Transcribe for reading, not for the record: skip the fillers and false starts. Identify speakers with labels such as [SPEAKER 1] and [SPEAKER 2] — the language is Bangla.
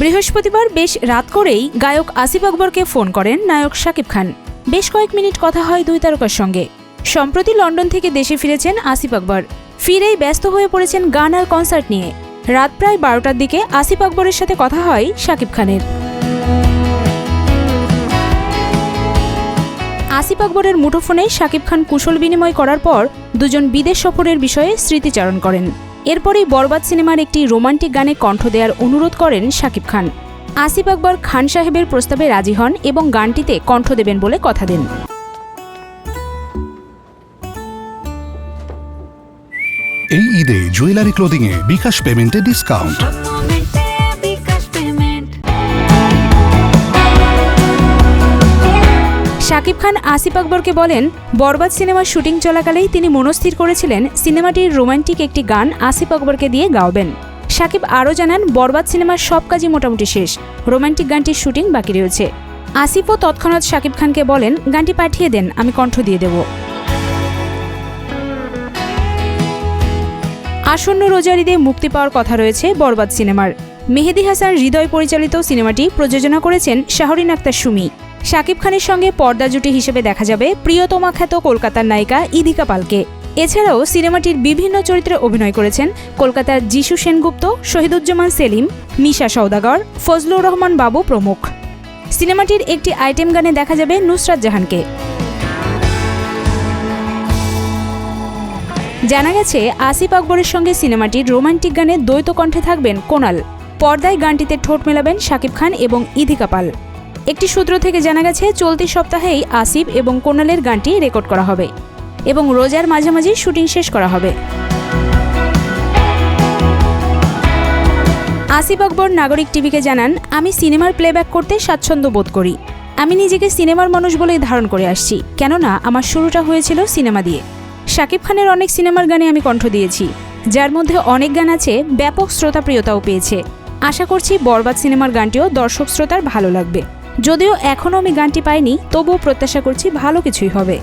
[SPEAKER 1] বৃহস্পতিবার বেশ রাত করেই গায়ক আসিফ আকবরকে ফোন করেন নায়ক শাকিব খান। বেশ কয়েক মিনিট কথা হয় দুই তারকার সঙ্গে। সম্প্রতি লন্ডন থেকে দেশে ফিরেছেন আসিফ আকবর। ফিরেই ব্যস্ত হয়ে পড়েছেন গান আর কনসার্ট নিয়ে। রাত প্রায় 12টার দিকে আসিফ আকবরের সাথে কথা হয় শাকিব খানের। আসিফ আকবরের মুঠোফোনে শাকিব খান কুশল বিনিময় করার পর দুজন বিদেশ সফরের বিষয়ে স্মৃতিচারণ করেন। এরপরেই বরবাদ সিনেমার একটি রোমান্টিক গানে কণ্ঠ দেওয়ার অনুরোধ করেন শাকিব খান। আসিফ আকবর খান সাহেবের প্রস্তাবে রাজি হন এবং গানটিতে কণ্ঠ দেবেন বলে কথা দেন।
[SPEAKER 2] এই ঈদে জুয়েলারি ক্লোদিং এ বিকাশ পেমেন্টে ডিসকাউন্ট।
[SPEAKER 1] শাকিব খান আসিফ আকবরকে বলেন, বরবাদ সিনেমার শুটিং চলাকালেই তিনি মনস্থির করেছিলেন সিনেমাটির রোমান্টিক একটি গান আসিফ আকবরকে দিয়ে গাওবেন। শাকিব আরও জানান, বরবাদ সিনেমার সব কাজই মোটামুটি শেষ, রোমান্টিক গানটির শুটিং বাকি রয়েছে। আসিফও তৎক্ষণাৎ শাকিব খানকে বলেন, গানটি পাঠিয়ে দেন, আমি কণ্ঠ দিয়ে দেব। আসন্ন রোজার ঈদে মুক্তি পাওয়ার কথা রয়েছে বরবাদ সিনেমার। মেহেদী হাসান হৃদয় পরিচালিত সিনেমাটি প্রযোজনা করেছেন শাহরিন আক্তার সুমি। শাকিব খানের সঙ্গে পর্দা জুটি হিসেবে দেখা যাবে প্রিয়তমা খ্যাত কলকাতার নায়িকা ইদিকা পালকে। এছাড়াও সিনেমাটির বিভিন্ন চরিত্রে অভিনয় করেছেন কলকাতার যিশু সেনগুপ্ত, শহীদুজ্জামান সেলিম, মিশা সওদাগর, ফজলুর রহমান বাবু প্রমুখ। সিনেমাটির একটি আইটেম গানে দেখা যাবে নুসরাত জাহানকে। জানা গেছে, আসিফ আকবরের সঙ্গে সিনেমাটির রোমান্টিক গানে দ্বৈত কণ্ঠে থাকবেন কোনাল। পর্দায় গানটিতে ঠোঁট মেলাবেন শাকিব খান এবং ইদিকা পাল। একটি সূত্র থেকে জানা গেছে, চলতি সপ্তাহেই আসিফ এবং কোনালের গানটি রেকর্ড করা হবে এবং রোজার মাঝামাঝি শুটিং শেষ করা হবে। আসিফ আকবর নাগরিক টিভিকে জানান, আমি সিনেমার প্লেব্যাক করতে স্বাচ্ছন্দ্য বোধ করি। আমি নিজেকে সিনেমার মানুষ বলেই ধারণ করে আসছি, কেননা আমার শুরুটা হয়েছিল সিনেমা দিয়ে। শাকিব খানের অনেক সিনেমার গানে আমি কণ্ঠ দিয়েছি, যার মধ্যে অনেক গান আছে ব্যাপক শ্রোতাপ্রিয়তাও পেয়েছে। আশা করছি বরবাদ সিনেমার গানটিও দর্শক শ্রোতার ভালো লাগবে। যদিও এখনও আমি গানটি পাইনি, তবুও প্রত্যাশা করছি ভালো কিছুই হবে।